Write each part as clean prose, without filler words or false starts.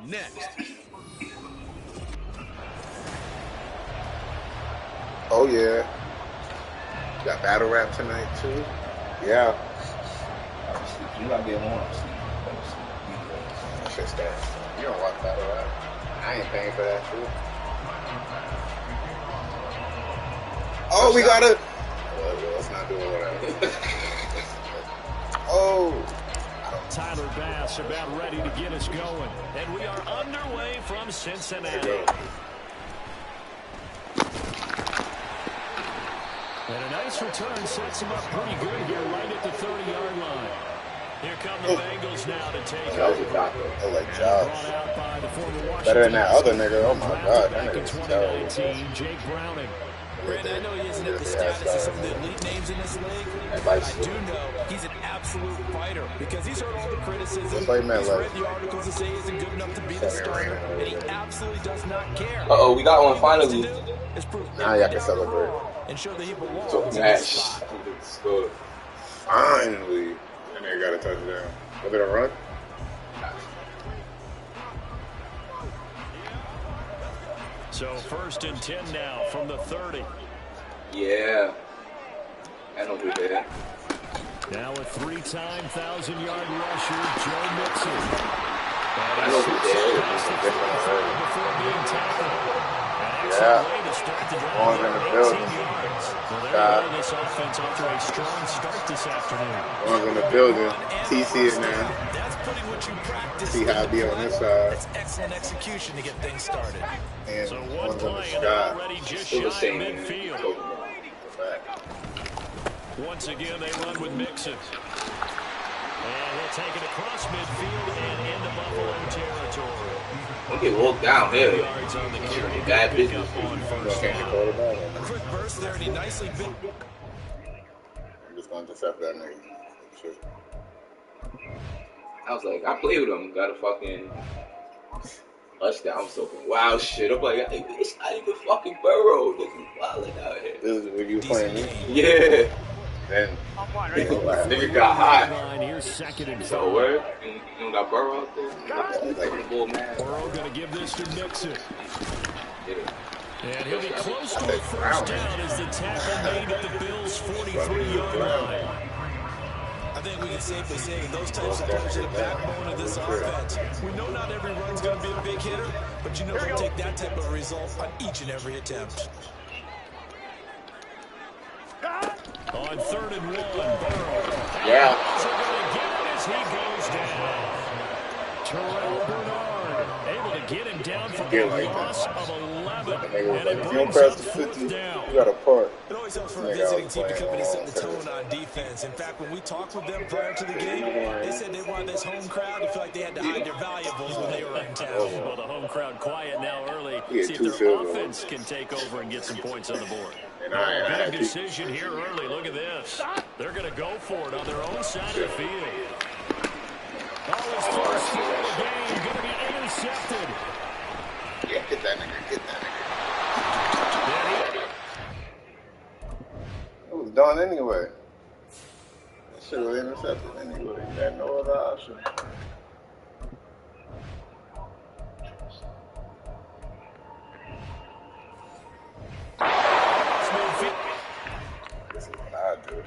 next. Oh, yeah. Got battle rap tonight, too. Yeah. You gotta get one. That shit stinks. You don't watch battle rap. I ain't paying for that shit. Oh, we gotta. Well, let's not do it, whatever. Oh. Tyler Bass about ready to get us going. And we are underway from Cincinnati. And a nice return sets him up pretty good here right at the 30-yard line. Here come the Bengals now to take over. That was like Josh. Better than that other nigga. Oh, my God. That nigga's terrible. Jake Browning. Brandon, I know he isn't at the status of some of the elite names in this league, but I do know he's an absolute fighter because he's heard all the criticism. He's read the articles that say he isn't good enough to be the starter, and he absolutely does not care. Uh-oh, we got one finally. Now y'all can celebrate. And show that he belongs So, in this spot. Finally. That nigga got a touchdown. Was it a run? So 1st and 10 now from the 30. Yeah. I know who there. Now a 3-time 1,000-yard rusher, Joe Mixon. I know who there. Before being tackled. Yeah. Going in the building. Well, they're running this offense off to a strong start this afternoon. Going in the building. TC is now. That's putting what you practice. See how I be on this side. It's excellent execution to get things started. And So one's one on the play and sky. already just Still the shy of same. midfield. Once again, they run with Mixon. And he'll take it across midfield and into Buffalo territory. Don't get walked down here. Bad business. A quick burst there, and he nicely bit. I'm just going to intercept that nigga. Shit. I was like, I played with him. Got a fucking touchdown. I'm so wow shit. I'm like, it's not even fucking Burrow. Nigga, wilding out here. This is when you playing me? Yeah. Then nigga got hot. Here's 2nd and 5. So where? You don't got Burrow out there? Like the bull man. Burrow going to give this to Mixon. Yeah. And he'll be close to a 1st down as the tackle made at the Bills' 43-yard line. I think we can safely say that those types of players are the backbone of this offense. We know not every run's going to be a big hitter, but you know they'll take that type of result on each and every attempt. On 3rd and 1, Burrow. Yeah. Also going to get it as he goes down. Terrell Bernard able to get him down for a loss of 11. And it brings up 4th down. You got a part. It always helps for a visiting team to come in and set the tone on defense. In fact, when we talked with them prior to the game, they said they wanted this home crowd to feel like they had to hide their valuables when they were in town. Well, the home crowd quiet now early. See if their offense can take over and get some points on the board. Big decision here early. Look at this. They're going to go for it on their own side of the field. His first throw of the game going to be intercepted. Yeah, get that nigga. Get that nigga. It was done anyway. That shit was intercepted anyway. You had no other option. This is what I do.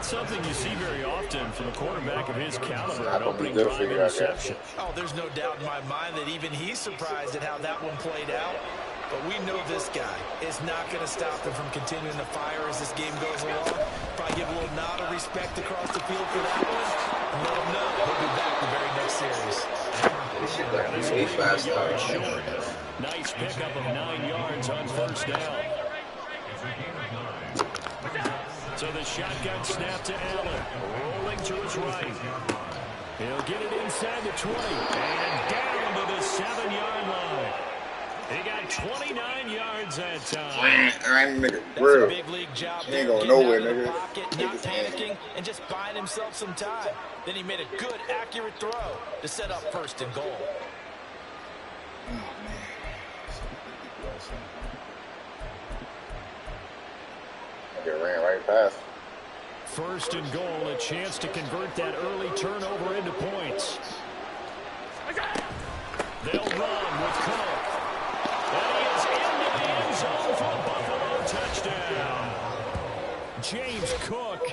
Something you see very often from a quarterback of his caliber, an opening drive interception. Oh, there's no doubt in my mind that even he's surprised at how that one played out. But we know this guy is not going to stop him from continuing to fire as this game goes along. Probably give a little nod of respect across the field for that one. And let him know he'll be back the very next series. Nice pickup of 9 yards on 1st down. So the shotgun snap to Allen. Rolling to his right. He'll get it inside the 20. And down to the 7-yard line. He got 29 yards that time. Nigga, real. Big league job. He ain't going nowhere, nigga. Not panicking and just buying himself some time. Then he made a good, accurate throw to set up 1st and goal. Oh, man. Nigga ran right past. 1st and goal, a chance to convert that early turnover into points. They'll run with Cook. And he is in the end zone for a Buffalo touchdown. James Cook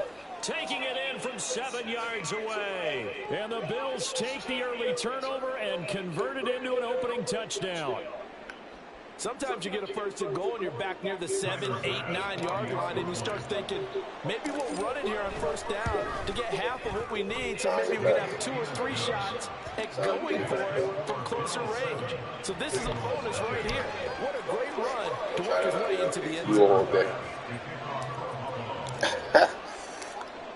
taking it in from 7 yards away. And the Bills take the early turnover and convert it into an opening touchdown. Sometimes you get a 1st and goal and you're back near the 7, 8, 9-yard line and you start thinking, maybe we'll run it here on 1st down to get half of what we need, so maybe we can have 2 or 3 shots at going for it from closer range. So this is a bonus right here. What a great run to work his way into the end zone.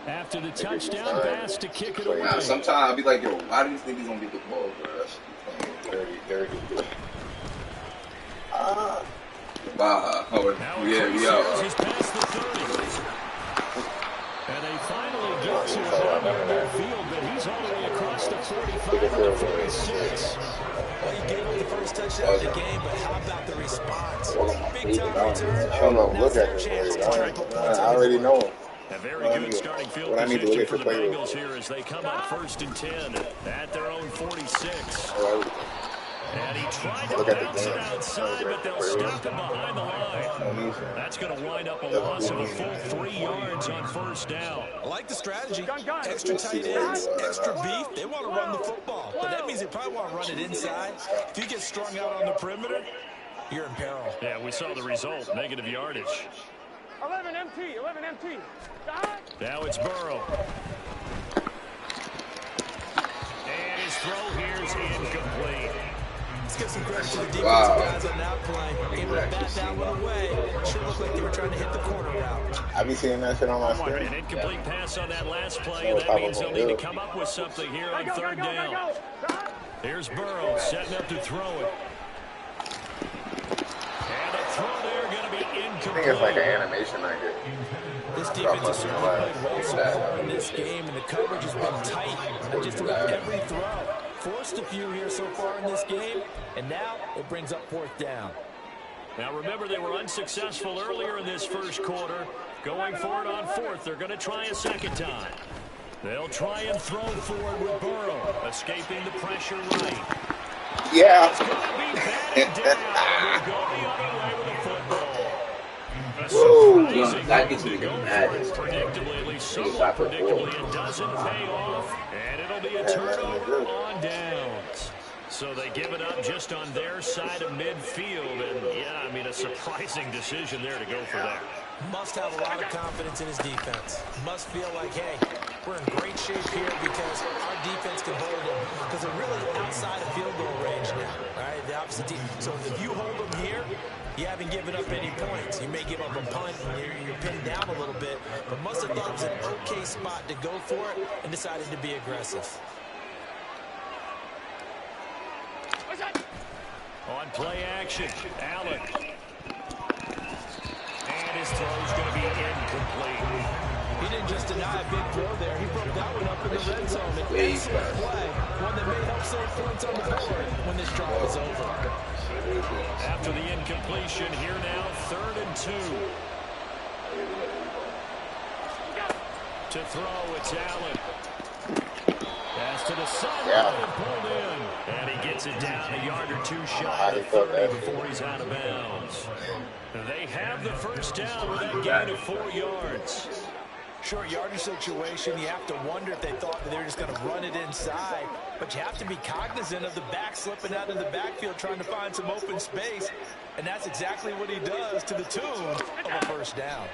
After the touchdown pass to kick it away. Now, sometimes I'll be like, yo, why do you think he's going to get the ball for us? 30. Baja. Yeah, we are. He's past the 30. And they finally get to it near midfield, but he's all the way across the 45 to the 46. Well, he gave up the 1st touchdown of the game, but how about the response? Big time return. I don't know. Look at him. I already know him. A very good starting field position for the Bengals here as they come up 1st and 10 at their own 46. And he tried to bounce it outside, but they'll stop him behind the line. That's going to wind up a loss of a full 3 yards on 1st down. I like the strategy. Extra tight ends, extra beef. They want to run the football, but that means they probably want to run it inside. If you get strung out on the perimeter, you're in peril. Yeah, we saw the result, negative yardage. 11 MT. Now it's Burrow. And his throw here is incomplete. Let's give some credit to the defensive guys on that play. Able to bat that one away. Sure looked like they were trying to hit the corner route. I be seeing that shit on my screen. An incomplete pass on that last play, and that means they'll need to come up with something here on 3rd down. Here's Burrow setting up to throw it. And a throw there going to be incomplete. I think it's like an animation I get. This defense has certainly played well so far in this game, and the coverage has been tight on just about every throw. Forced a few here so far in this game, and now it brings up 4th down. Now remember, they were unsuccessful earlier in this 1st quarter. Going for it on 4th, they're going to try a 2nd time. They'll try and throw forward with Burrow, escaping the pressure right. Yeah. It's going to be batted down. We'll go the other way with a football. That gets me mad. Predictably, at least somewhat predictably, it doesn't pay off, and it'll be a turnover on downs. So they give it up just on their side of midfield, and yeah, I mean, a surprising decision there to go for that. Must have a lot of confidence in his defense. Must feel like, hey, we're in great shape here because our defense can hold them. Because they're really outside of field goal range now, right? The opposite team. So if you hold them here, you haven't given up any points. You may give up a punt and you're pinned down a little bit, but must have thought it was an okay spot to go for it and decided to be aggressive. On play action, Allen. And his throw's going to be incomplete. He didn't just deny a big throw there. He broke that one up in the red zone. An excellent play, one that may help save points on the board when this drive is over. After the incompletion, here now, 3rd and 2. To throw, it's Allen. Pass to the sideline and pulled in. And he gets it down a yard or 2 shy of 30 before he's out of bounds. They have the 1st down with that gain of 4 yards. Short yardage situation, you have to wonder if they thought that they were just going to run it inside. But you have to be cognizant of the back slipping out in the backfield trying to find some open space. And that's exactly what he does to the tune of a 1st down.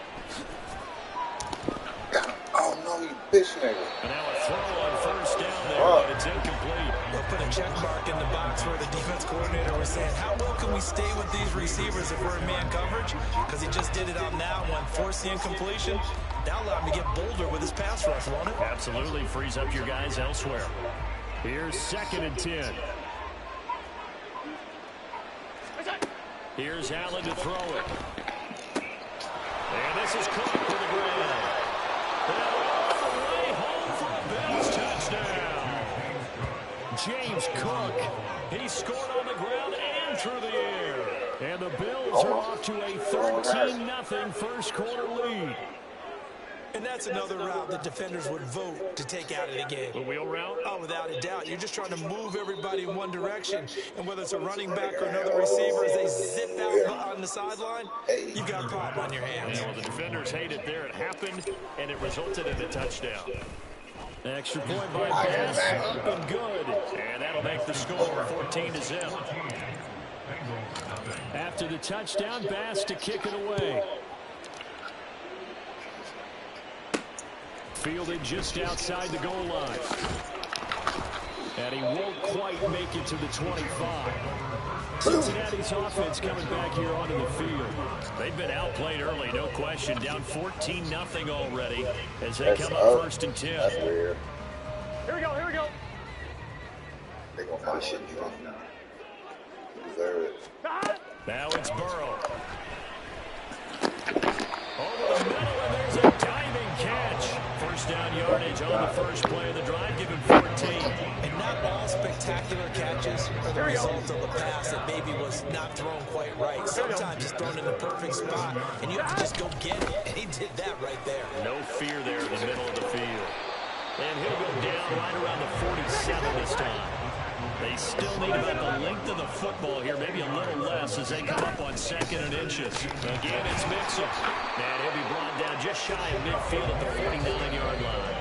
Oh, no, you bitch nigga. And now a throw on 1st down there, but it's incomplete. They'll put a check mark in the box where the defense coordinator was saying, how well can we stay with these receivers if we're in man coverage? Because he just did it on that one, forced the incompletion. That'll allow him to get bolder with his pass rush, won't it? Absolutely, frees up your guys elsewhere. Here's 2nd and 10. Here's Allen to throw it. And this is Cook to the ground. And all the way home for a Bills touchdown. James Cook, he scored on the ground and through the air. And the Bills are off to a 13-0 first quarter lead. And that's another route that defenders would vote to take out of the game. The wheel route? Oh, without a doubt. You're just trying to move everybody in one direction. And whether it's a running back or another receiver, as they zip out on the sideline, you've got a problem on your hands. Yeah, well, the defenders hate it there. It happened, and it resulted in a touchdown. Extra point by Bass, up and good. And that'll make the score 14-0. After the touchdown, Bass to kick it away. Fielded just outside the goal line. And he won't quite make it to the 25. Cincinnati's offense coming back here onto the field. They've been outplayed early, no question. Down 14-0 already as they come up first and 10. That's weird. Here we go, here we go. They're going to find shit drunk now. They deserve it. Now it's Burrow. Over the middle, and there's a diving catch. First down yardage on the first play of the drive, given 14. And not all spectacular catches are the result of a pass that maybe was not thrown quite right. Sometimes it's thrown in the perfect spot, and you have to just go get it. And he did that right there. No fear there in the middle of the field. And he'll go down right around the 47 this time. They still need about the length of the football here, maybe a little less as they come up on 2nd and inches. Again, it's Mixon. And he'll be brought down just shy of midfield at the 49-yard line.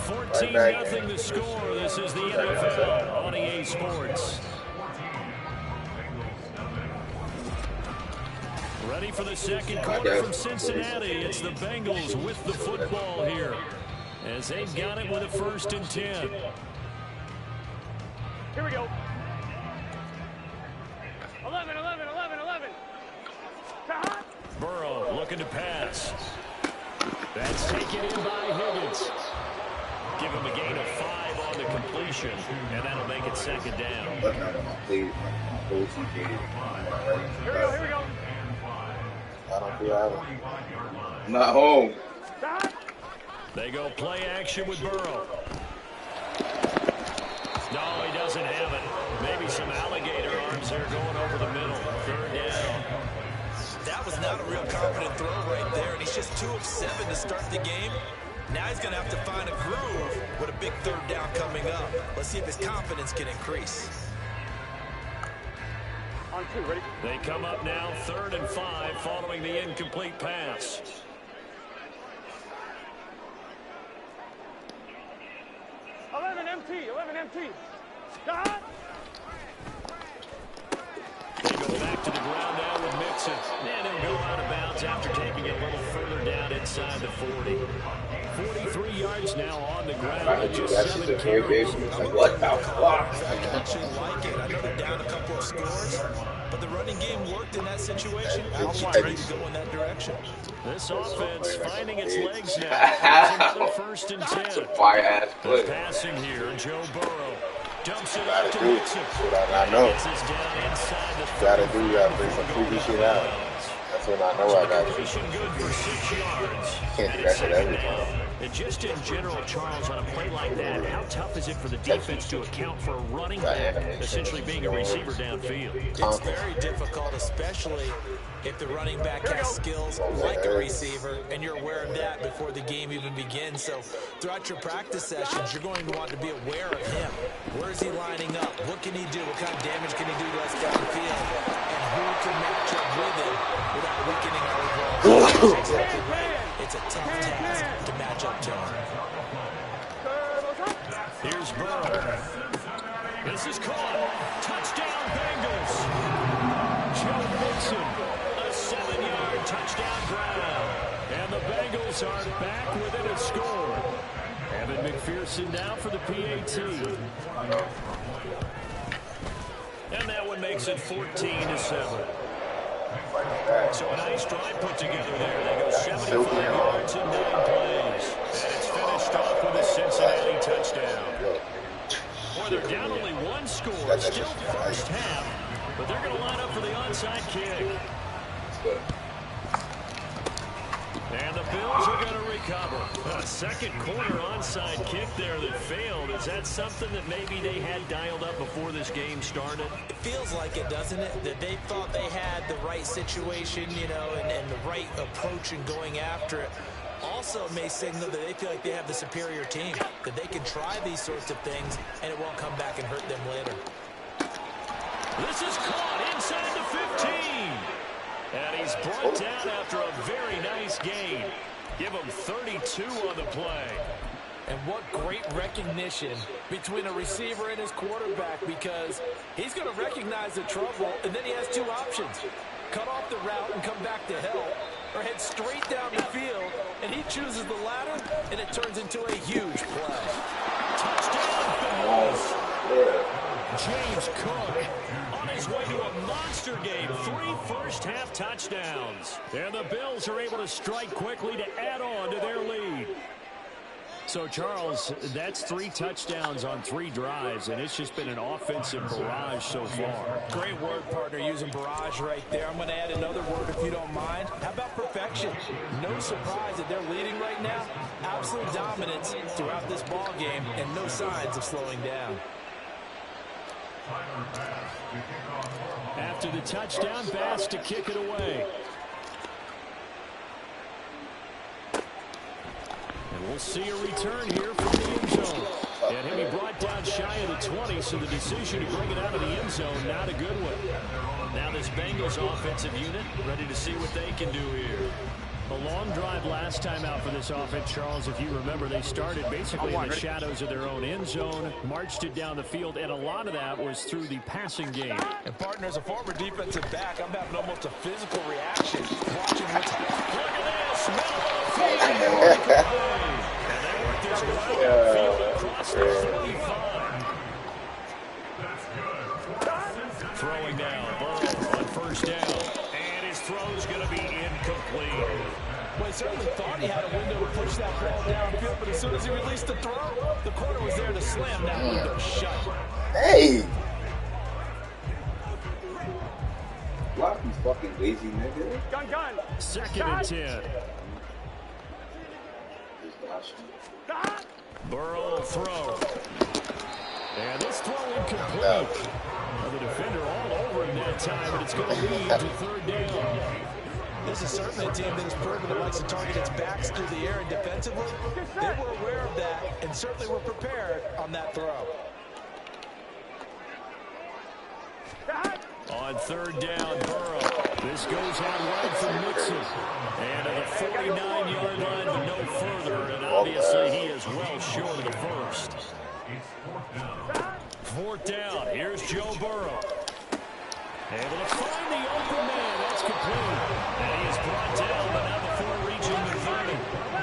14-0 the score. This is the NFL on EA Sports. Ready for the second quarter from Cincinnati. It's the Bengals with the football here, as they've got it with a 1st and 10. Here we go. 11, 11, 11, 11. Burrow looking to pass. That's taken in by Higgins. Give him a gain of 5 on the completion, and that'll make it 2nd down. Here we go, here we go. I don't feel out. Not home. They go play action with Burrow. No, he doesn't have it. Maybe some alligator arms there going over the middle. 3rd down. That was not a real confident throw right there, and he's just 2 of 7 to start the game. Now he's going to have to find a groove with a big 3rd down coming up. Let's see if his confidence can increase. On 2, ready? They come up now 3rd and 5 following the incomplete pass. MT. They go back to the ground now with Mixon. And he'll go out of bounds after taking it a little further down inside the 40. 43 yards now on the ground. Just 7 carries. What the fuck? I actually like it. I know they're down a couple of scores, but the running game worked in that situation. I'll continue to go in that direction. This offense finding its legs now. Another 1st and 10. That's a fire-ass play. Passing here, Joe Burrow dumps it out to Mixon. That's what I know. Gets this down inside the 30. Gotta do, gotta bring some freaky shit out. That's what I know I got to do. Good for 6 yards. Can't do that shit every time. And just in general, Charles, on a play like that, how tough is it for the defense to account for a running back essentially being a receiver downfield? It's very difficult, especially if the running back has skills like a receiver, and you're aware of that before the game even begins. So throughout your practice sessions, you're going to want to be aware of him. Where is he lining up? What can he do? What kind of damage can he do to us downfield? And who can match up with him without weakening our overall game? It's a tough task to match up to him. Here's Burrow. This is caught. Touchdown, Bengals. Joe Mixon, a 7-yard touchdown grab. And the Bengals are back within a score. Evan McPherson now for the PAT. And that one makes it 14-7. So a nice drive put together there. They go 75 yards in 9 plays. And it's finished off with a Cincinnati touchdown. Boy, they're down only 1 one score. Still first half, but they're going to line up for the onside kick. And the Bills are going to recover. A second quarter onside kick there that failed. Is that something that maybe they had dialed up before this game started? It feels like it, doesn't it? That they thought they had the right situation, you know, and the right approach in going after it. Also may signal that they feel like they have the superior team, that they can try these sorts of things and it won't come back and hurt them later. This is caught inside the 15. And he's brought down after a very nice gain. Give him 32 on the play. And what great recognition between a receiver and his quarterback, because he's going to recognize the trouble, and then he has two options. Cut off the route and come back to help, or head straight down the field, and he chooses the latter, and it turns into a huge play. Touchdown, James Cook on his way to a monster game. 3 first-half touchdowns. And the Bills are able to strike quickly to add on to their lead. So, Charles, that's 3 touchdowns on 3 drives, and it's just been an offensive barrage so far. Great word, partner, using barrage right there. I'm going to add another word if you don't mind. How about perfection? No surprise that they're leading right now. Absolute dominance throughout this ball game, and no signs of slowing down. After the touchdown, Bass to kick it away. And we'll see a return here from the end zone. And he'll be brought down shy of the 20, so the decision to bring it out of the end zone, not a good one. Now this Bengals offensive unit ready to see what they can do here. A long drive last time out for this offense, Charles. If you remember, they started basically in the shadows of their own end zone, marched it down the field, and a lot of that was through the passing game. And, partner, as a former defensive back, I'm having almost a physical reaction watching what's happening. Look at this. Middle of the field. And they worked this right field across the 45. Throwing down. Burrow on first down. And his throw's going to be incomplete. Well, he certainly thought he had a window to push that ball downfield, but as soon as he released the throw, the corner was there to slam that window shut. Hey! Block these fucking lazy niggas. Gun. Second and 10. Burrow will throw. And this throw incomplete. Well, the defender all over him that time, but it's going to lead to third down. This is certainly a team that has proven it likes to target its backs through the air and defensively. They were aware of that and certainly were prepared on that throw. On third down, Burrow. This goes out wide for Mixon. And at the 49-yard line, but no further. And obviously, he is well short of the first. Fourth down. Here's Joe Burrow. Able to find the open man. That's complete. And he is brought down, but not before reaching the 30.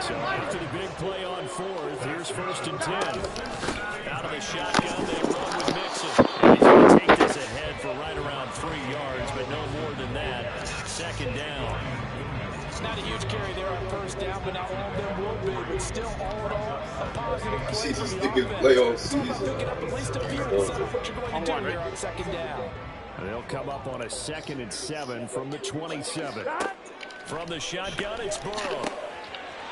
So after the big play on fourth, here's first and 10. Out of the shotgun, they run with Mixon. And he's going to take this ahead for right around 3 yards, but no more than that. Second down. It's not a huge carry there on first down, but not all of them will be. But still, all in all, a positive play for the offense. Picking up at least a few instead of what you're going to do here on second down. They'll come up on a 2nd and 7 from the 27. From the shotgun, it's Burrow.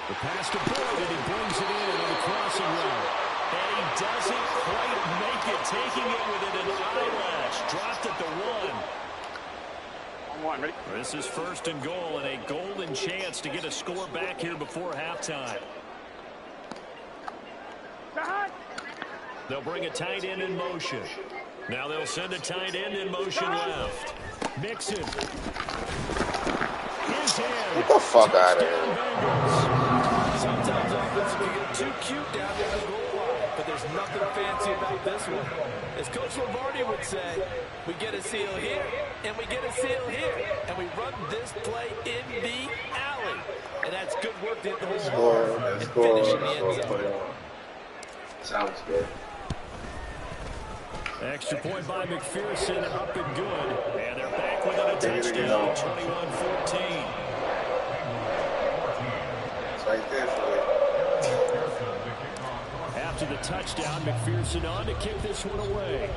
The pass to Boyd, and he brings it in on the crossing route. And he doesn't quite make it, taking it within an eyelash. Dropped at the 1. This is first and goal, and a golden chance to get a score back here before halftime. They'll bring a tight end in motion. Now they'll send a tight end in motion left. Mixon. His hand. Get the fuck out of here. Sometimes offense can get too cute down there at the goal line, but there's nothing fancy about this one. As Coach Lombardi would say, we get a seal here, and we get a seal here, and we run this play in the alley. And that's good work to hit the whole ball and finish in the end zone. Sounds good. Extra point by McPherson, up and good. And they're back within a touchdown, 21-14. It's right there for you. After the touchdown, McPherson on to kick this one away.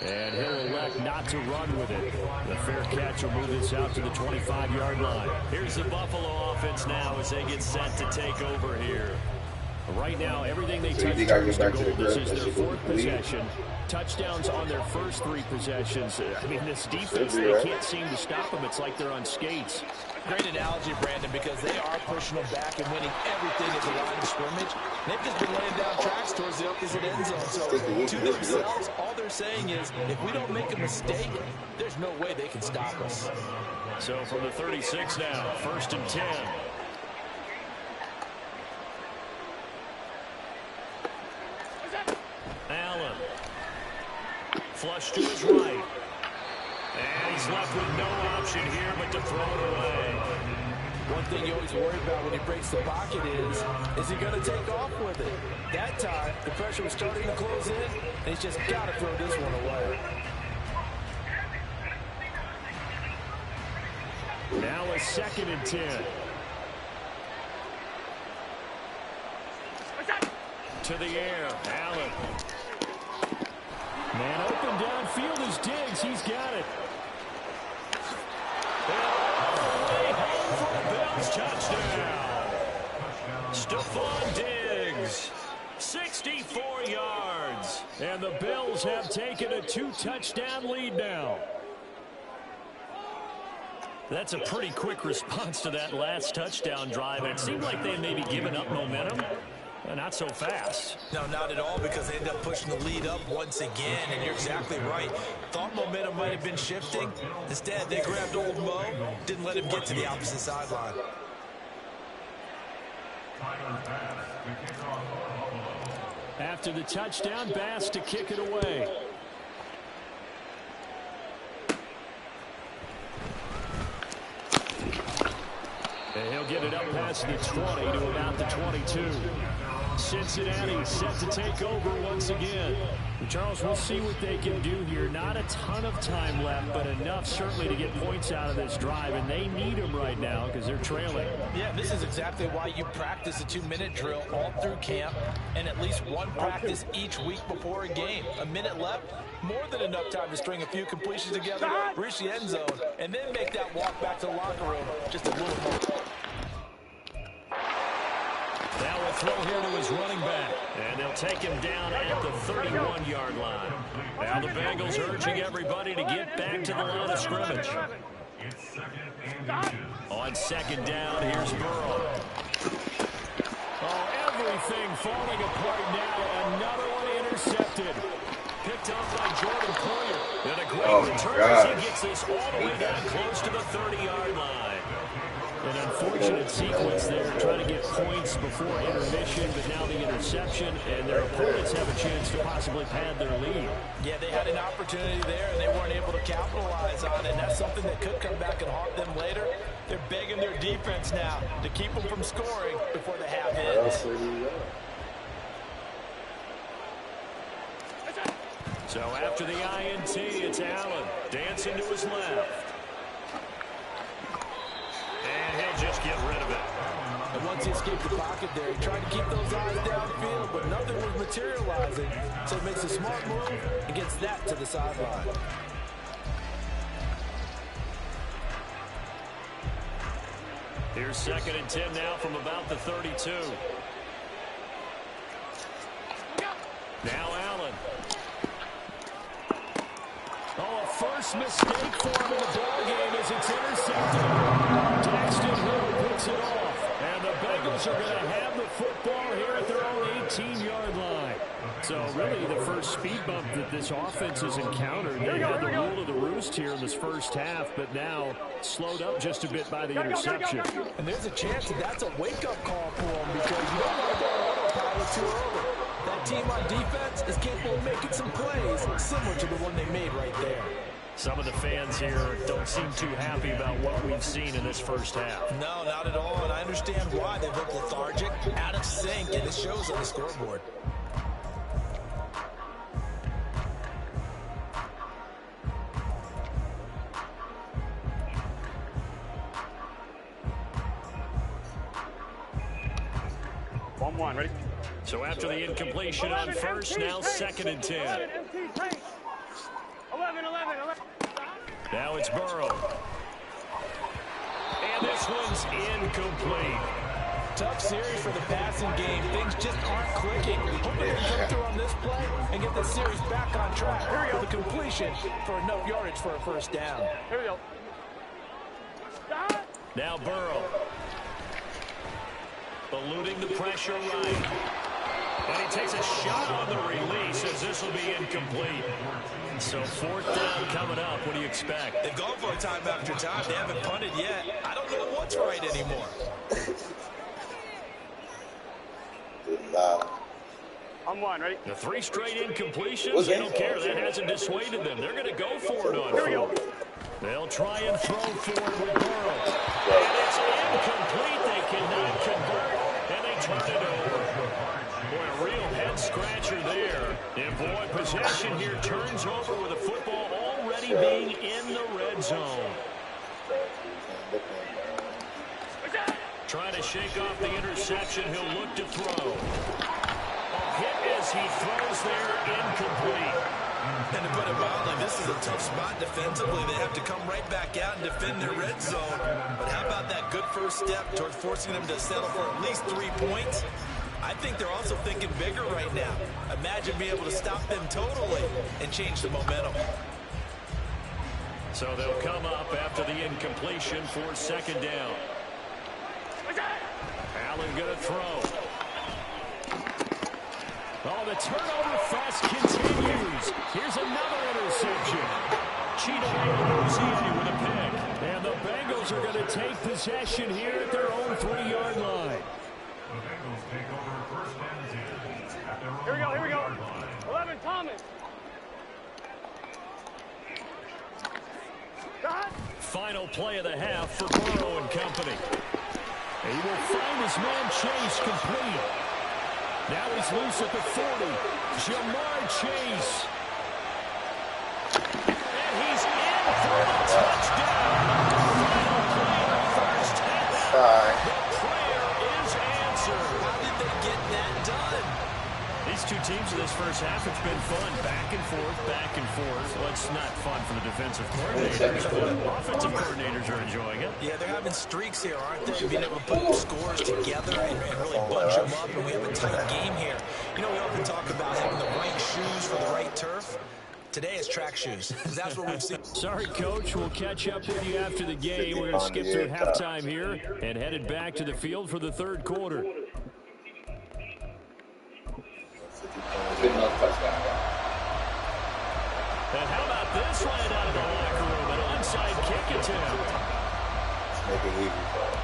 And he'll elect not to run with it. The fair catch will move this out to the 25-yard line. Here's the Buffalo offense now as they get set to take over here. Right now, everything they touch turns to goal. This is their fourth possession. Touchdowns on their first 3 possessions. I mean, this defense, they can't seem to stop them. It's like they're on skates. Great analogy, Brandon, because they are pushing them back and winning everything at the line of scrimmage. They've just been laying down tracks towards the opposite end zone. So to themselves, all they're saying is, if we don't make a mistake, there's no way they can stop us. So from the 36 now, 1st and 10. Allen. Flush to his right. And he's left with no option here but to throw it away. One thing you always worry about when he breaks the pocket is he going to take off with it? That time, the pressure was starting to close in, and he's just got to throw this one away. Now a 2nd and 10. To the air, Allen. Man open downfield is Diggs. He's got it. And all the way home for a Bills touchdown. Stephon Diggs, 64 yards. And the Bills have taken a 2-touchdown lead now. That's a pretty quick response to that last touchdown drive. And it seemed like they had maybe given up momentum. Not so fast. No, not at all, because they end up pushing the lead up once again, and you're exactly right. Thought momentum might have been shifting. Instead, they grabbed old Mo, didn't let him get to the opposite sideline. After the touchdown, Bass to kick it away. And he'll get it up past the 20 to about the 22. Cincinnati set to take over once again. Charles, we'll see what they can do here. Not a ton of time left, but enough certainly to get points out of this drive, and they need them right now because they're trailing. Yeah, this is exactly why you practice a 2-minute drill all through camp and at least one practice each week before a game. A minute left, more than enough time to string a few completions together, reach the end zone, and then make that walk back to the locker room just a little more. Now a throw here to his running back, and they'll take him down at the 31-yard line. Now the Bengals urging everybody to get back to the line of scrimmage. On 2nd down, here's Burrow. Oh, everything falling apart now. Another one intercepted. Picked up by Jordan Poyer. And a great return as he gets this all the way down close to the 30-yard line. An unfortunate sequence there, trying to get points before intermission, but now the interception, and their opponents have a chance to possibly pad their lead. Yeah, they had an opportunity there, and they weren't able to capitalize on it, and that's something that could come back and haunt them later. They're begging their defense now to keep them from scoring before the half ends. So after the INT, it's Allen dancing to his left. And he'll just get rid of it. And once he escaped the pocket there, he tried to keep those eyes downfield, but nothing was materializing. So he makes a smart move and gets that to the sideline. Here's 2nd and 10 now from about the 32. Now Allen. Oh, a first mistake for him in the ballgame as it's intercepted. Daxton Hill picks it off. And the Bengals are going to have the football here at their own 18-yard line. So really the first speed bump that this offense has encountered. They had the rule of the roost here in this first half, but now slowed up just a bit by the interception. And there's a chance that that's a wake-up call for them because you don't want to go autopilot too early. That team on defense is capable of making some plays similar to the one they made right there. Some of the fans here don't seem too happy about what we've seen in this first half. No, not at all, and I understand why. They've looked lethargic, out of sync, and it shows on the scoreboard. One, ready? So after the incompletion on first, now 2nd and 10. Now it's Burrow. And this one's incomplete. Tough series for the passing game. Things just aren't clicking. Hoping they can come through on this play and get the series back on track. Here we go. The completion for enough yardage for a first down. Here we go. Now Burrow. Eluding the pressure right. And he takes a shot on the release as this will be incomplete. So fourth down coming up. What do you expect? They've gone for a time after time. They haven't punted yet. I don't know what's right anymore. On one, ready? The 3 straight incompletions, they don't care. That hasn't dissuaded them. They're going to go for it on fourth. They'll try and throw for it with Burrow. And it's incomplete. They cannot convert, and they turn it over. Boy, a real head-scratcher there. And boy, possession here turns over with the football already being in the red zone. Trying to shake off the interception. He'll look to throw. A hit as he throws there, incomplete. And to put it mildly, this is a tough spot defensively. They have to come right back out and defend their red zone. But how about that good first step towards forcing them to settle for at least 3 points? I think they're also thinking bigger right now. Imagine being able to stop them totally and change the momentum. So they'll come up after the incompletion for second down. Allen going to throw. Oh, the turnover fast continues. Here's another interception. Cheetah Uzi with a pick. And the Bengals are going to take possession here at their own 3-yard line. Here we go, here we go. 11, Thomas. Final play of the half for Burrow and company. He will find his man Chase complete. Now he's loose at the 40. Jamar Chase. And he's in for a touchdown. Final play of the first half. The prayer is answered. How did they get that done? These two teams in this first half, it's been fun. Back and forth, back and forth. Well, it's not fun for the defensive coordinators, but offensive coordinators are enjoying it. Yeah, they're having streaks here, aren't they? Being able to put the scores together and really bunch them up, and we have a tight game here. You know, we often talk about having the right shoes for the right turf. Today is track shoes. That's what we've seen. Sorry, Coach. We'll catch up with you after the game. We're going to skip through halftime here and headed back to the field for the third quarter. Good enough touchdown. And how about this right out of the locker room? An onside kick attempt. Make it easy for him.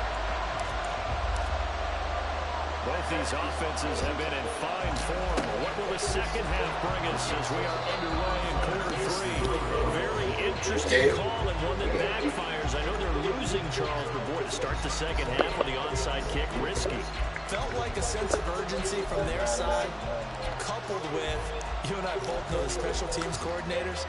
Both these offenses have been in fine form. What will the second half bring us as we are underway in quarter 3? A very interesting call and one that backfires. I know they're losing, Charles, but boy, to start the second half with the onside kick, risky. Felt like a sense of urgency from their side, coupled with, you and I both know the special teams coordinators,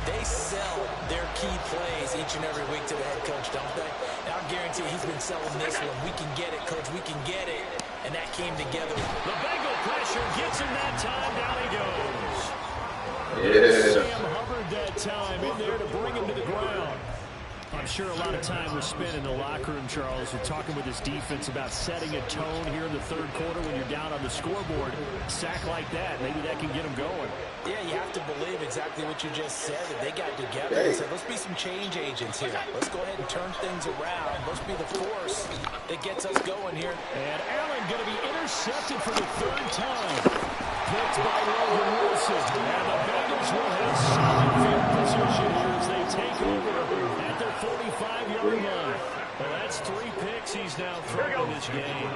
they sell their key plays each and every week to the head coach, don't they? And I guarantee he's been selling this one. We can get it, coach, we can get it. And that came together. The Bengal pressure gets him that time. Down he goes. Yeah. Sam Hubbard that time in there to bring him to the ground. I'm sure a lot of time was spent in the locker room, Charles, and talking with his defense about setting a tone here in the third quarter when you're down on the scoreboard. A sack like that, maybe that can get them going. Yeah, you have to believe exactly what you just said, that they got together and said, let's be some change agents here. Let's go ahead and turn things around. Let's be the force that gets us going here. And Allen going to be intercepted for the third time. Picked by Logan Wilson. And the Bengals will have solid field position here as they take over at their 45-yard line. Well, that's 3 picks he's now thrown in this game.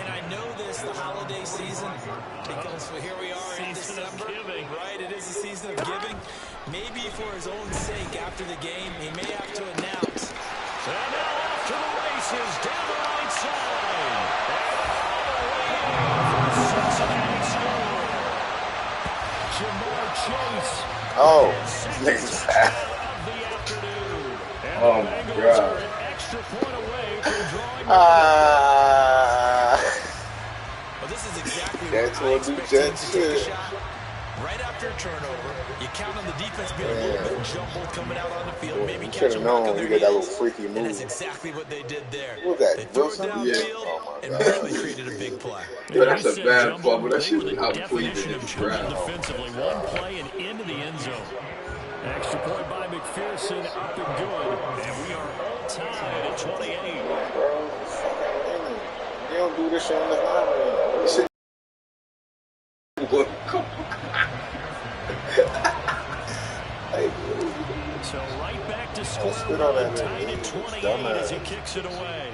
And I know this, the holiday season, because here we are in December. Right, it is the season of giving. Maybe for his own sake after the game, he may have to announce. And now off to the races, down the right side. And all the way for Cincinnati score. Jamar Chase. Oh, niggas fast. Oh, my God. Well, this is exactly That's what I what we expect just teams to take a said. shot. Right after a turnover, you count on the defense being a little bit jumbled coming out on the field. Maybe catch them back on their heels. And that's exactly what they did there. What was that? They threw it downfield and really created a big play. But that's a bad fumble. That shit was outplayed definition of jumping defensively. One play and into the end zone. Extra point by McPherson, up and good. And we are all tied at 28. Bro, they don't do this shit on the line. So right back to square one, tied at 28 as he kicks it away.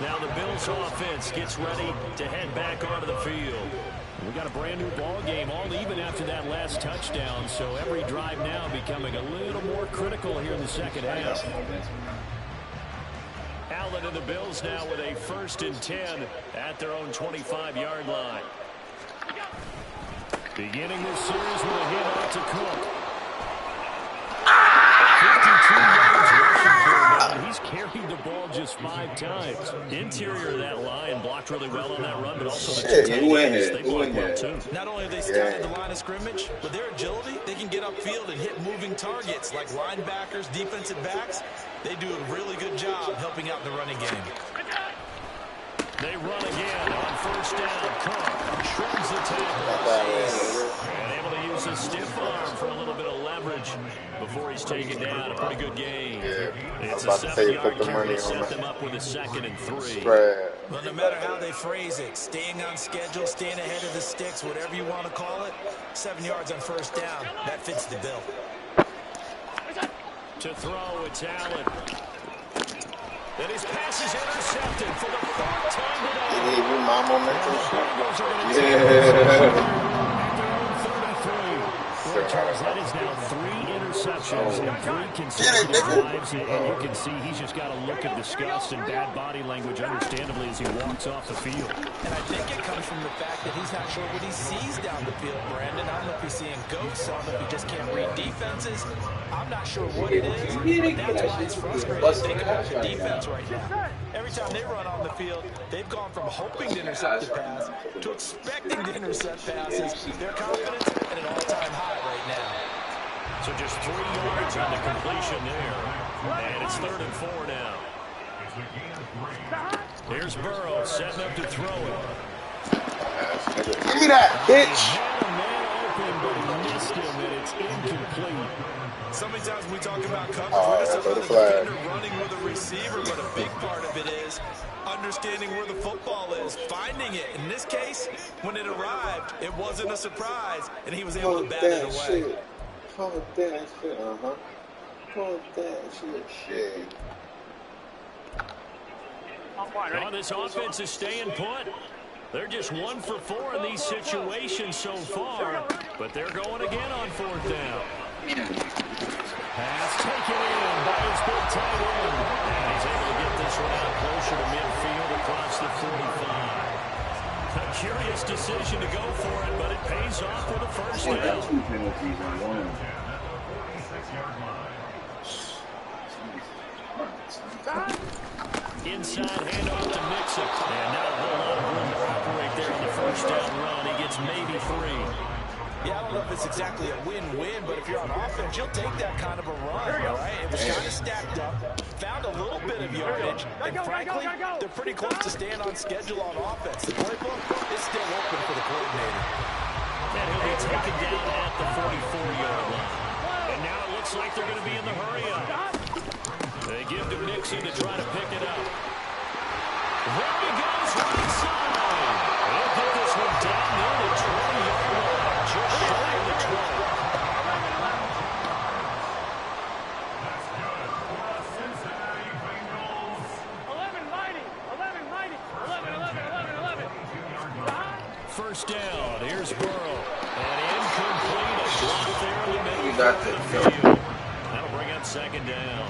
Now the Bills offense gets ready to head back onto the field. We got a brand new ball game, all even after that last touchdown. So every drive now becoming a little more critical here in the second half. Allen and the Bills now with a 1st and 10 at their own 25-yard line. Beginning this series with a hit out to Cook. 52 yards rushing for him. He's carried the ball just 5 times. The interior of that line blocked really well on that run, but also the two ends, they blocked well too. Not only have they scouted the line of scrimmage, but their agility, they can get upfield and hit moving targets like linebackers, defensive backs. They do a really good job helping out the running game. They run again on 1st down. Cook trims the tackle. And able to use his stiff arm for a little bit of leverage before he's taken down. A pretty good game. It's a 7-yard carry to set them up with a 2nd and 3. Well, no matter how they phrase it, staying on schedule, staying ahead of the sticks, whatever you want to call it, 7 yards on 1st down, that fits the bill. To throw, it's Allen. And his pass is intercepted for the 4th time today. He gave you my momentum. Charles, that is now 3 interceptions in 3 consecutive drives, and you can see he's just got a look of disgust and bad body language, understandably, as he walks off the field. And I think it comes from the fact that he's not sure what he sees down the field, Brandon. I don't know if he's seeing ghosts. I don't know if he just can't read defenses. I'm not sure what it is, but that's why he's frustrated. Think about the defense right now. Every time they run on the field, they've gone from hoping to intercept the pass to expecting to intercept passes. Their confidence at an all-time high right now. So just 3 yards on the completion there. And it's 3rd and 4 now. Here's Burrow setting up to throw it. Give me that, bitch. He had a man open, but he missed him, and it's incomplete. So many times we talk about coverage, we're just about the defender running with a receiver, but a big part of it is understanding where the football is, finding it. In this case, when it arrived, it wasn't a surprise, and he was able to bat it away. Fuck that shit, Fuck that shit. Oh, this offense is staying put. They're just 1 for 4 in these situations so far, but they're going again on 4th down. Pass taken in by his big tight end. And he's able to get this one out closer to midfield across the 45. A curious decision to go for it, but it pays off with a 1st down. 2 penalties on 1. Inside handoff to Mixon. And not a whole lot of room to operate there on the 1st down run. He gets maybe 3. Yeah, I don't know if it's exactly a win-win, but if you're on offense, you'll take that kind of a run, all right? It was kind of stacked up, found a little bit of yardage, and frankly, they're pretty close to staying on schedule on offense. The playbook is still open for the coordinator. And he'll be taken down at the 44-yard line. And now it looks like they're going to be in the hurry-up. They give to Mixon to try to pick it up. There he goes, right side. They'll put this one down near the 20-yard line, just shy of the 20. First down, here's Burrow. And incomplete, a drop there in the middle of the field. That'll bring up 2nd down.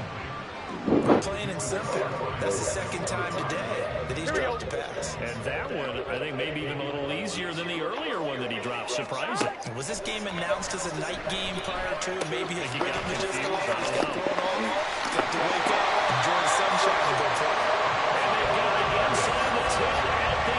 Plain and simple. That's the 2nd time today that he's dropped a pass. And that one, I think, maybe even a little easier than the earlier one that he dropped. Surprising. Was this game announced as a night game prior to? Maybe his rhythm is just off. He's got thrown on. Got to wake up, enjoy the sunshine, and go play. And they've got it inside the 10 at the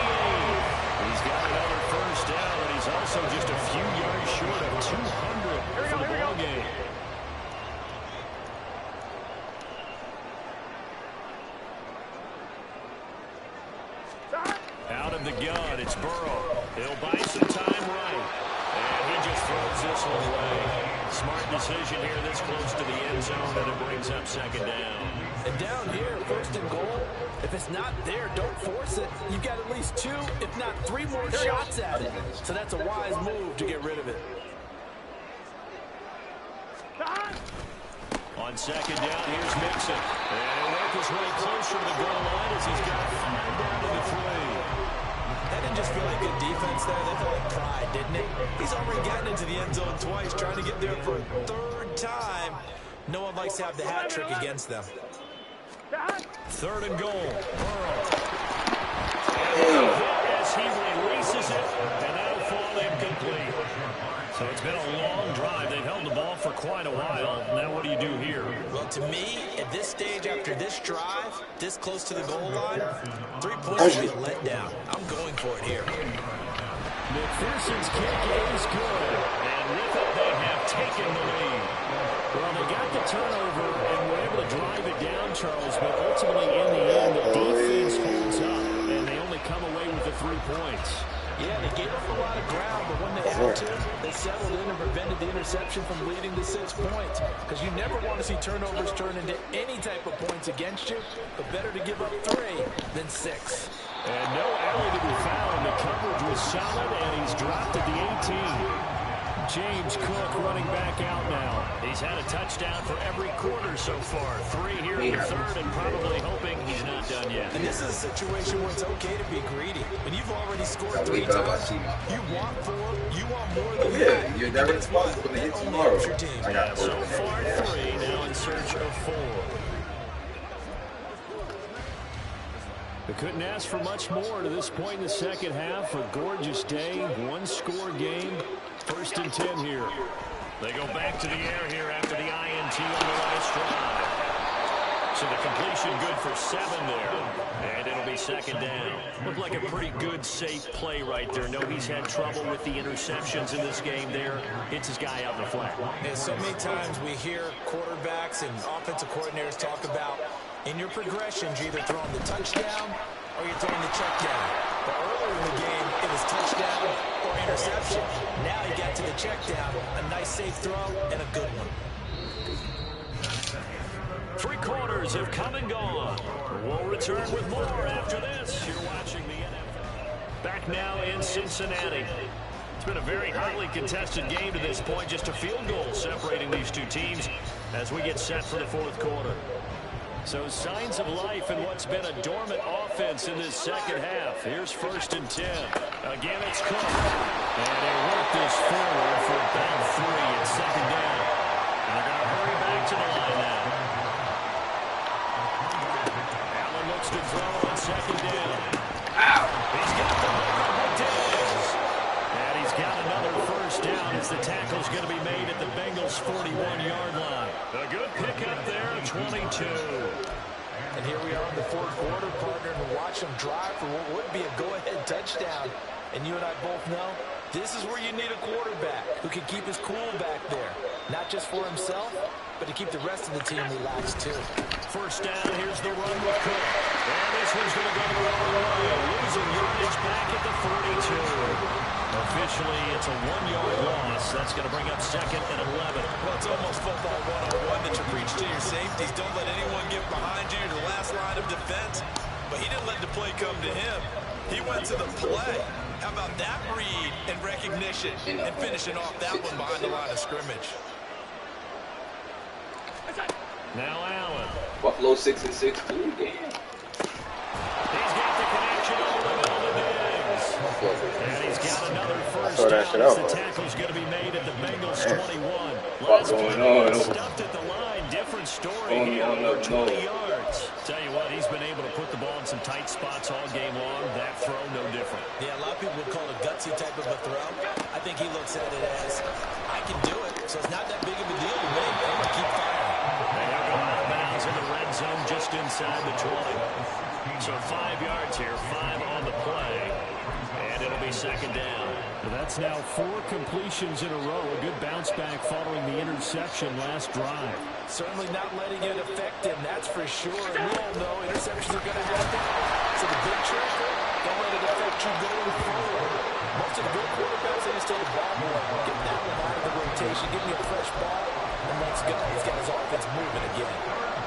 of the gun. It's Burrow. He'll buy some time right. And he just throws this one away. Smart decision here this close to the end zone, and it brings up second down. And down here, first and goal, if it's not there, don't force it. You've got at least 2, if not 3 more shots at it. So that's a wise move to get rid of it. On second down, here's Mixon. And he'll work his way closer to the goal line as he's got 5 down to the 3. That didn't just feel like good defense there. They felt like pride, didn't it? He's already gotten into the end zone twice, trying to get there for a 3rd time. No one likes to have the hat trick against them. 3rd and goal. Burrow. As he releases it, and that'll fall incomplete. So it's been a long drive. They've held the ball for quite a while. Now what do you do here? Well, to me, at this stage, after this drive, this close to the goal line, 3 points would be a letdown. I'm going for it here. McPherson's kick is good. And with it, they have taken the lead. Well, they got the turnover and were able to drive it down, Charles, but ultimately in the end, the defense holds up, and they only come away with the 3 points. Yeah, they gave up a lot of ground, but when they had to, they settled in and prevented the interception from leading to 6 points. Because you never want to see turnovers turn into any type of points against you, but better to give up 3 than 6. And no alley to be found. The coverage was solid, and he's dropped at the 18. James Cook running back out now. He's had a touchdown for every quarter so far. 3 here in the 3rd, and probably hoping he's not done yet. And this is a situation where it's okay to be greedy. When you've already scored 3 times, you want 4, you want more than that. You're never responsible to hit tomorrow. Your team. So far 3, now in search of 4. They couldn't ask for much more to this point in the second half. A gorgeous day, 1-score game. 1st and 10 here. They go back to the air here after the INT on the last drive. So the completion good for 7 there. And it'll be second down. Looked like a pretty good, safe play right there. No, he's had trouble with the interceptions in this game there. Hits his guy out in the flat. And so many times we hear quarterbacks and offensive coordinators talk about in your progressions, you're either throwing the touchdown or you're throwing the check down. But earlier in the game, it was touchdown or interception. Now he got to the check down, a nice safe throw, and a good one. 3 quarters have come and gone. We'll return with more after this. You're watching the NFL. Back now in Cincinnati. It's been a very hotly contested game to this point. Just a field goal separating these 2 teams as we get set for the 4th quarter. So signs of life in what's been a dormant offense in this second half. Here's 1st and 10. Again, it's Cook. And they work this forward for about 3. It's second down. And they're going to hurry back to the line now. Allen looks to throw on second down. Ow! He's got the ball with Diggs. And he's got another 1st down as the tackle's going to be made at the Bengals' 41-yard line. A good pickup there, 22. And here we are in the 4th quarter, partner, and watch them drive for what would be a go-ahead touchdown. And you and I both know this is where you need a quarterback who can keep his cool back there. Not just for himself, but to keep the rest of the team relaxed too. 1st down, here's the run with Cook. And this one's going to go the wrong way. Losing yardage back at the 42. Officially, it's a 1-yard loss. That's going to bring up 2nd and 11. Well, it's almost football 101 that you preach to your safeties. Don't let anyone get behind you, the last line of defense. But he didn't let the play come to him. He went to the play. How about that read and recognition and finishing off that one behind the line of scrimmage? Now Allen. Buffalo 6-6 too, damn. He's got the connection over the middle to Diggs. And he's got another 1st down as the tackle's going to be made at the Bengals 21. What's going on? Stuffed at the line. Different story here over 20 yards. Tell you what, he's been able to put the ball in some tight spots all game long. That throw, no different. Yeah, a lot of people would call it a gutsy type of a throw. I think he looks at it as, I can do it, so it's not that big of a deal to me. I'm going to keep firing. And he'll go out of bounds in the red zone just inside the 20. So 5 yards here, 5 on the play. And it'll be second down. Well, that's now 4 completions in a row. A good bounce back following the interception last drive. Certainly not letting it affect him, that's for sure. And we all know interceptions are going to happen. So the big trick, don't let it affect you going forward. Most of the good quarterbacks, they just take the ball more. Get that one out of the rotation. Give me a fresh ball, and let's go. He's got his offense moving again.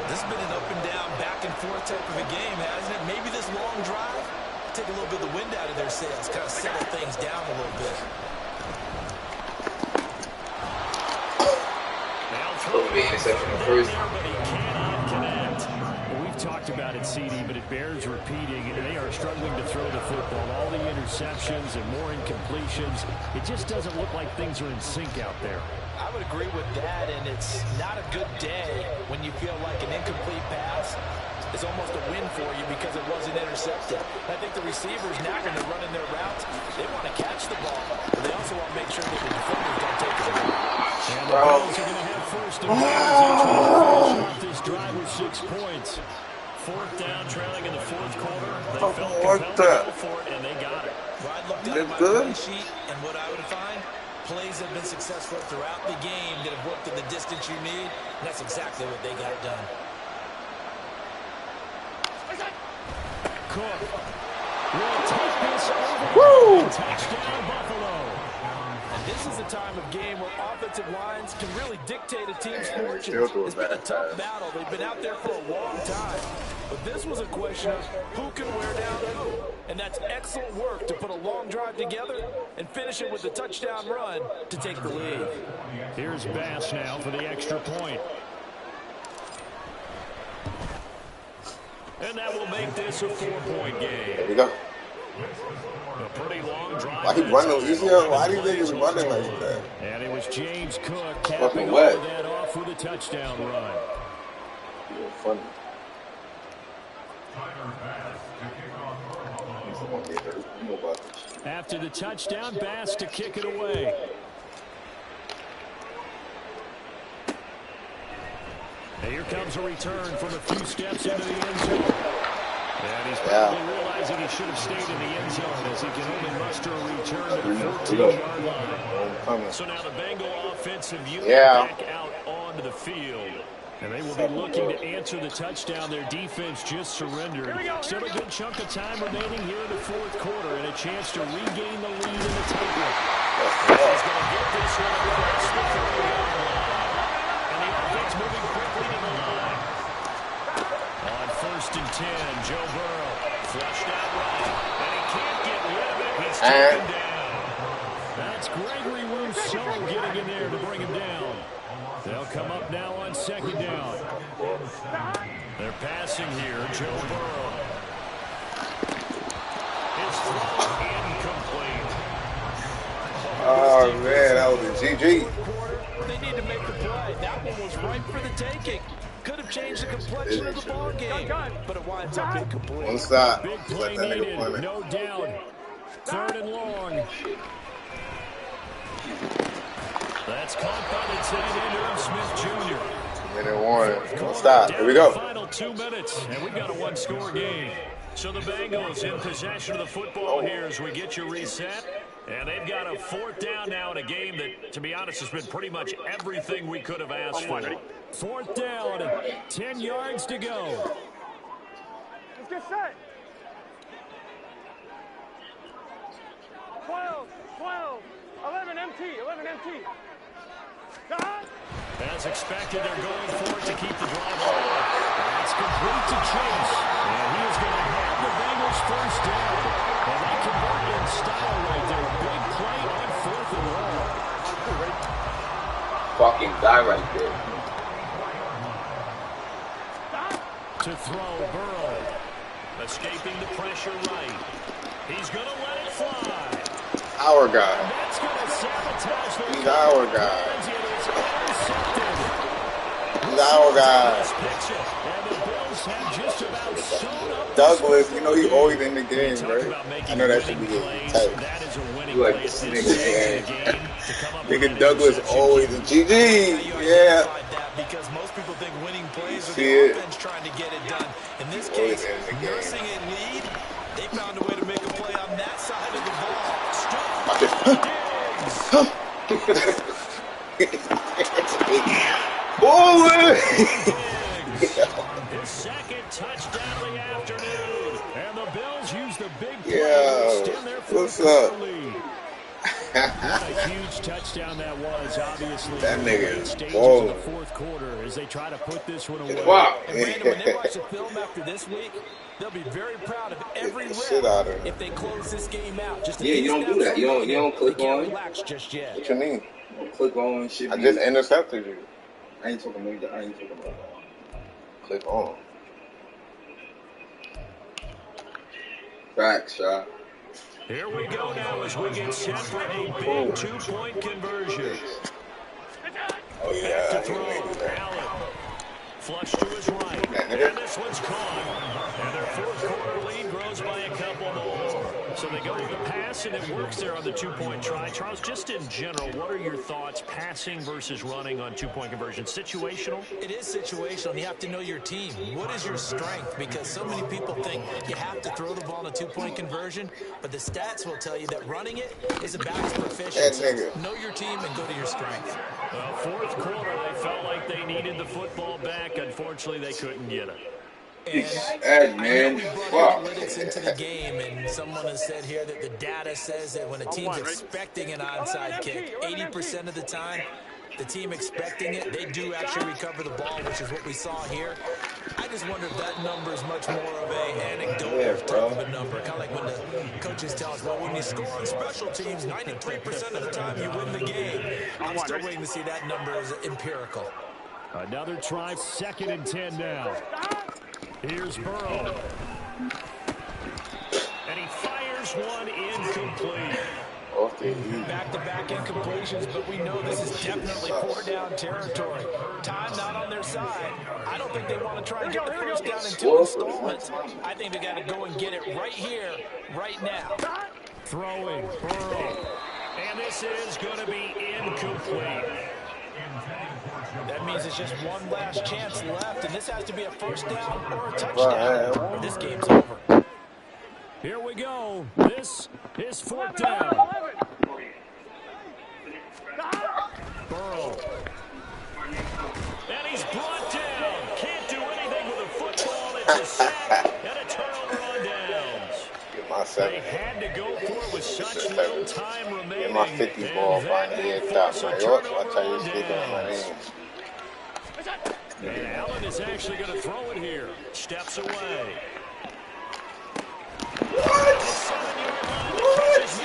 This has been an up and down, back and forth type of a game, hasn't it? Maybe this long drive, take a little bit of the wind out of their sails, kind of settle things down a little bit. Interception in the first. We've talked about it, CD, but it bears repeating. And they are struggling to throw the football. All the interceptions and more incompletions. It just doesn't look like things are in sync out there. I would agree with that, and it's not a good day when you feel like an incomplete pass is almost a win for you because it wasn't intercepted. I think the receivers now, when they're running their routes, they want to catch the ball, but they also want to make sure that the defenders don't take it away. And the Bills are going to have first and goal. This drive with 6 points. Fourth down, trailing in the fourth quarter. They felt compelled to go for it, and they got it. Well, I looked at my play sheet, and what I would find, plays have been successful throughout the game that have worked at the distance you need, and that's exactly what they got done. Cook will take this over. Touchdown, Buffalo. And this is a time of game where offensive lines can really dictate a team's fortunes. It's been a tough battle. They've been out there for a long time. But this was a question of who can wear down who. And that's excellent work to put a long drive together and finish it with a touchdown run to take the lead. Here's Bass now for the extra point. And that will make this a 4-point game. There we go. A pretty long drive. Why he running? You see how? Why do you think he's running like that? And it was James Cook capping all of that off with a touchdown run. You're funny. After the touchdown, Bass to kick it away. And here comes a return from a few steps into the end zone. And he's probably realizing he should have stayed in the end zone as he can only muster a return to the 14-yard line. So now the Bengal offensive unit back out onto the field. And they will be looking to answer the touchdown their defense just surrendered. Still a good chunk of time remaining here in the fourth quarter and a chance to regain the lead in the title. He's going to get this one across the 30-yard line. And the offense moving quickly to the line. On 1st and 10, Joe Burrow flushed out right. And he can't get rid of it. He's taken down. That's Gregory Rousseau getting in there to bring him down. They'll come up now on 2nd down. They're passing here. Joe Burrow. His throw incomplete. Oh, man, that was a GG. They need to make the play. That one was ripe for the taking. Could have changed the complexion of the ball game, but it winds up incomplete. One stop. Big play needed, no doubt. 3rd and long. That's caught by the tight end, Irv Smith Jr. Minute warning. Don't stop. Here we go. Final 2 minutes, and we've got a one-score game. So the Bengals in possession of the football here as we get you reset. And they've got a 4th down now in a game that, to be honest, has been pretty much everything we could have asked for. 4th down, 10 yards to go. Let's get set. 12, 11 MT, 11 MT. As expected, they're going for it to keep the drive alive. That's complete to Chase. And he is going to have the Bengals 1st down. And they convert in style right there. Big play on 4th and long. Fucking guy right there. To throw, Burrow. Escaping the pressure right. He's going to let it fly. Our guy. That's going to sabotage the He's our guy. He's our guy. Douglas, you know he always in the game, right? I know that should be his type. You like this nigga game. Nigga Douglas always in GG. Yeah. Because most people think winning plays are the offense trying to get it done. In this case, nursing a lead, they found a way to make a play on that side of the ball. His 2nd touchdown of the afternoon. And the Bills Bills use the big play Yeah, to extend their what's up? lead. What a huge touchdown that was, obviously. That nigga Late is stages balling. of the fourth quarter as they try to put this one away. Wow. And Brandon, when they watch the film after this week, they'll be very proud of every Shit rep out of if they close this game out. Just Yeah, you don't do that. You don't click they can't on. relax just yet. What you mean? You don't click on shit. I just intercepted you. I ain't talking about that. I ain't talking about that. Click on. Facts, Shaw. Here we go now as we get set for a big two-point conversion. Oh yeah, To I throw, didn't do that. Allen. Flush to his right. That nigga. And this one's caught. And their fourth quarter lead grows by a couple more. So they go with the pass, and it works there on the two-point try. Charles, just in general, what are your thoughts passing versus running on two-point conversion? Situational? It is situational. You have to know your team. What is your strength? Because so many people think you have to throw the ball in a two-point conversion, but the stats will tell you that running it is about as proficient. So know your team and go to your strength. Well, fourth quarter, they felt like they needed the football back. Unfortunately, they couldn't get it. And Hey, man. we brought Fuck. analytics into the game, and someone has said here that the data says that when a team's expecting an onside kick, 80% of the time, the team expecting it, they do actually recover the ball, which is what we saw here. I just wonder if that number is much more of a anecdotal type of a number. Kind of like when the coaches tell us, well, when you score on special teams, 93% of the time you win the game. I'm still waiting to see that number as empirical. Another try, 2nd and 10 now. Here's Burrow. And he fires one incomplete. Back-to-back incompletions, but we know this is definitely four-down territory. Time not on their side. I don't think they want to try and get the first down in 2 installments. I think they got to go and get it right here, right now. Throwing, Burrow. And this is going to be incomplete. That means it's just one last chance left, and this has to be a first down or a touchdown, or this game's over. Here we go. This is 4th down. Burrow. And he's brought down. Can't do anything with a football. It's a sack and a turnover on downs. Get my 7. They had to go for it with such little time remaining. Get my 50 ball if I head top. My york, so I tell you, it's looking at my name. And Allen is actually going to throw it here. Steps away. What?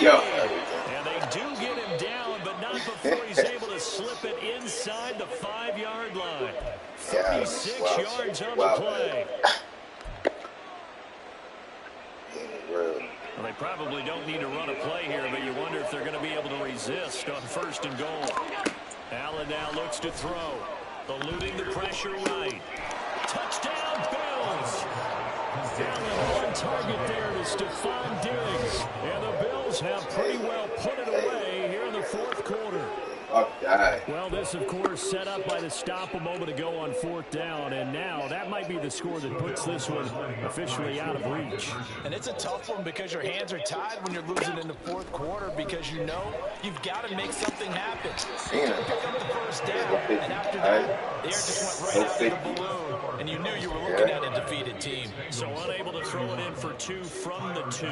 Yo. And they do get him down, but not before he's able to slip it inside the 5-yard line. 36 yards on the play. Well, they probably don't need to run a play here, but you wonder if they're going to be able to resist on 1st and goal. Allen now looks to throw. Eluding the pressure right. Touchdown, Bills. Allen on target there to Stephon Diggs. And the Bills have pretty well put it away here in the 4th quarter. Well, this, of course, set up by the stop a moment ago on 4th down, and now that might be the score that puts this one officially out of reach. And it's a tough one because your hands are tied when you're losing in the 4th quarter because you know you've got to make something happen. You pick up the first down, and after that, the air just went right out of the balloon, and you knew you were looking at a defeated team. So unable to throw it in for 2 from the 2.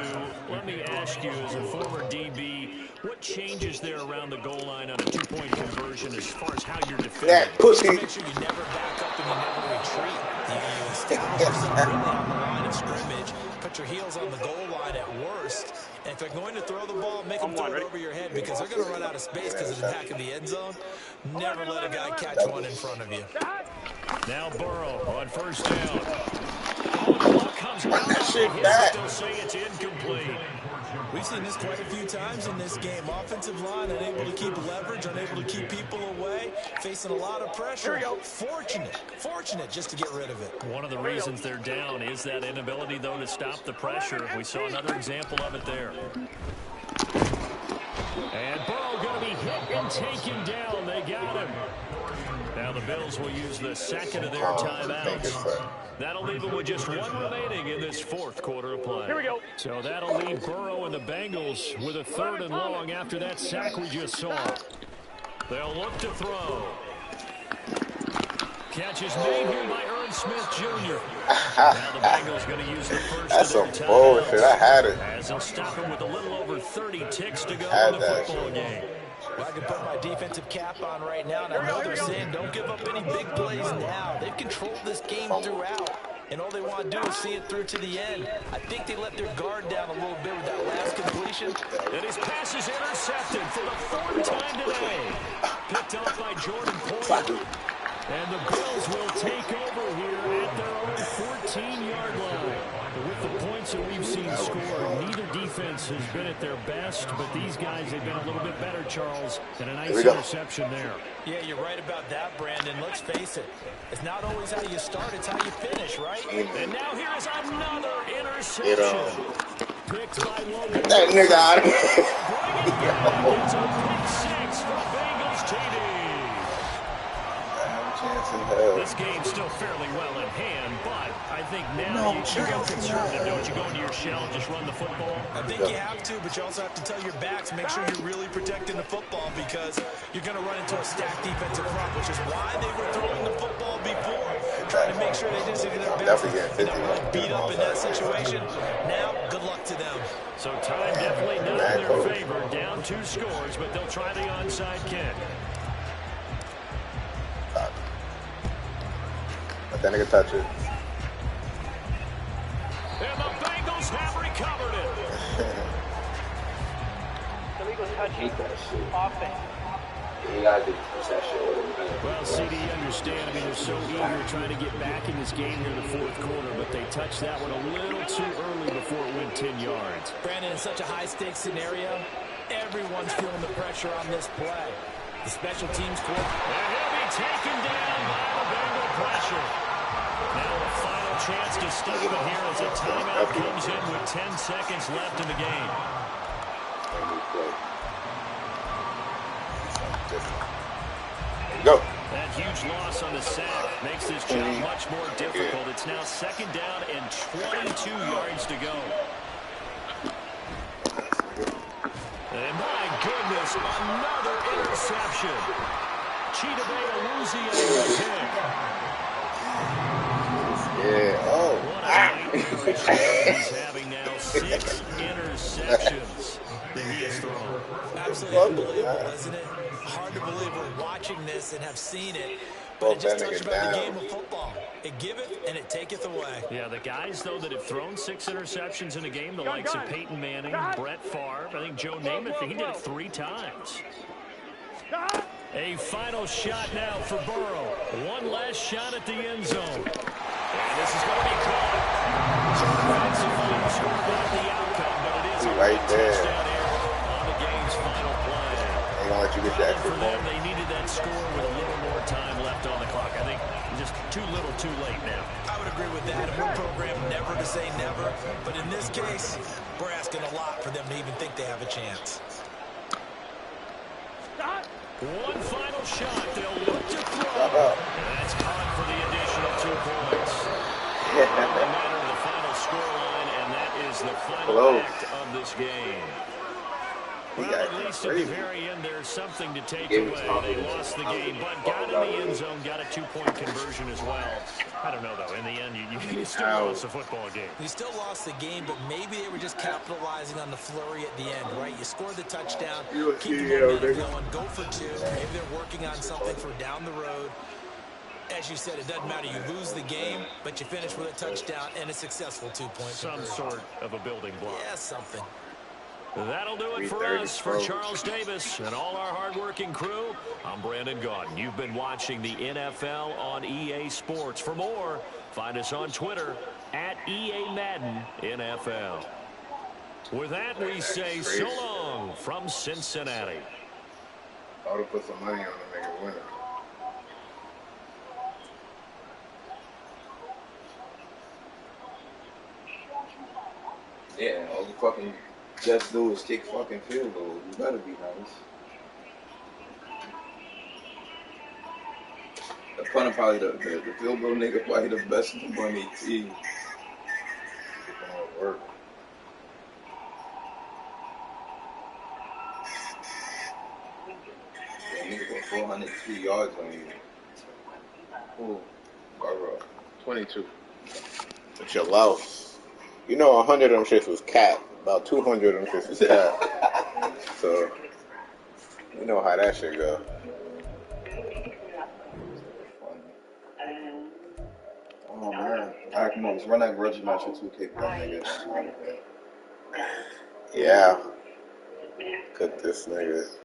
Let me ask you, as a former DB, what changes there around the goal line on a 2-point conversion as far as how you're defending? That pussy. Make sure you never back up and you never retreat. You establish yourself really on the line of scrimmage, put your heels on the goal line at worst, and if they're going to throw the ball, make them throw it over your head because they're going to run out of space because of the back of the end zone. Never let a guy catch one in front of you. Now Burrow on 1st down. Oh, the ball comes out. That shit back. They'll say it's incomplete. We've seen this quite a few times in this game. Offensive line unable to keep leverage, unable to keep people away, facing a lot of pressure. Fortunate just to get rid of it. One of the reasons they're down is that inability, though, to stop the pressure. We saw another example of it there. And Burrow going to be hit and taken down. They got him. Now the Bills will use the 2nd of their timeouts. That'll leave them with just 1 remaining in this 4th quarter of play. Here we go. So that'll leave Burrow and the Bengals with a 3rd and long after that sack we just saw. They'll look to throw. Catch is made here by Earl. Tyron Smith Jr. Now the Bengals going to use the first That's of their some bullshit. I had it. as they'll stop him with a little over 30 ticks to go Had in the that football shit. game. Well, I can put my defensive cap on right now, and I know they're saying don't give up any big plays now. They've controlled this game throughout, and all they want to do is see it through to the end. I think they let their guard down a little bit with that last completion. And his pass is intercepted for the fourth time today. Picked off by Jordan Poyer. And the Bills will take over here at their own 14-yard line. With the points that we've seen scored, neither defense has been at their best, but these guys have been a little bit better, Charles, and a nice interception there. Yeah, you're right about that, Brandon. Let's face it. It's not always how you start, it's how you finish, right? And now here's another interception. Picked by Logan. That nigga out of It's a pick 6 for Bengals TD. This game's still fairly well in hand, but I think now you go conservative, don't you? Go into your shell and just run the football? I think you have to, but you also have to tell your backs, make sure you're really protecting the football because you're going to run into a stacked defensive front, which is why they were throwing the football before, trying to make sure they didn't see their backs and not really beat up in that situation. Now, good luck to them. So time definitely not in their favor. Down 2 scores, but they'll try the onside kick. Let that nigga touch it. And the Bengals have recovered it. Illegal touching. Offense. You gotta touch that shit. Well, CD, understand. I mean, they're so eager trying to get back in this game here in the fourth quarter, but they touched that one a little too early before it went 10 yards. Brandon, in such a high-stakes scenario, everyone's feeling the pressure on this play. The special teams court. And he'll be taken down by the Bengal pressure. Now a final chance to stop it here as a timeout comes in with 10 seconds left in the game. Go. That huge loss on the sack makes this job much more difficult. It's now 2nd down and 22 yards to go. And my goodness, another interception. Chidobe Awuzie was hit. Yeah. Oh. What a night. He's having now 6 interceptions that he has thrown. Absolutely unbelievable, isn't it? Hard to believe we're watching this and have seen it, but it just touched about the game of football. It giveth and it taketh away. Yeah, the guys, though, that have thrown 6 interceptions in a game, the likes of Peyton Manning, Brett Favre, I think Joe Namath, he did it 3 times. A final shot now for Burrow. One last shot at the end zone. And this is going to be caught. Offensively, scored not the outcome, but it is a right there touchdown error on the game's final play. Ain't gonna let you get your extra For them, they needed that score with a little more time left on the clock. I think just too little, too late now. I would agree with that. And we're programmed never to say never, but in this case, we're asking a lot for them to even think they have a chance. One final shot. They'll look to throw. And that's caught for the additional 2 points. No matter the final scoreline, and that is the final act of this game. Well, at least at the very end, there's something to take away. They lost the game, but got in the end zone, got a 2-point conversion as well. I don't know, though. In the end, you still lost the football game. You still lost the game, but maybe they were just capitalizing on the flurry at the end, right? You scored the touchdown, keep the momentum going, go for 2. Maybe they're working on something for down the road. As you said, it doesn't matter. You lose the game, but you finish with a touchdown and a successful 2-point Some sort of a building block. Yeah, something. That'll do it for us, for Charles Davis and all our hardworking crew. I'm Brandon Gaudin. You've been watching the NFL on EA Sports. For more, find us on Twitter at EA Madden NFL. With that, we say so long from Cincinnati. I would have put some money on to make it winner. Yeah, all you fucking just do is kick fucking field goals. You better be nice. The punter probably the field goal nigga probably the best money team. Work. Yeah, nigga got 403 yards on you. Cool. Barbara. 22. But your loss. You know 100 of them shits was cat. About 200 of them shits was cat. So, you know how that shit go. Oh man. Alright, come on, let's run that grudge match with 2K, nigga. Yeah. Cook this nigga.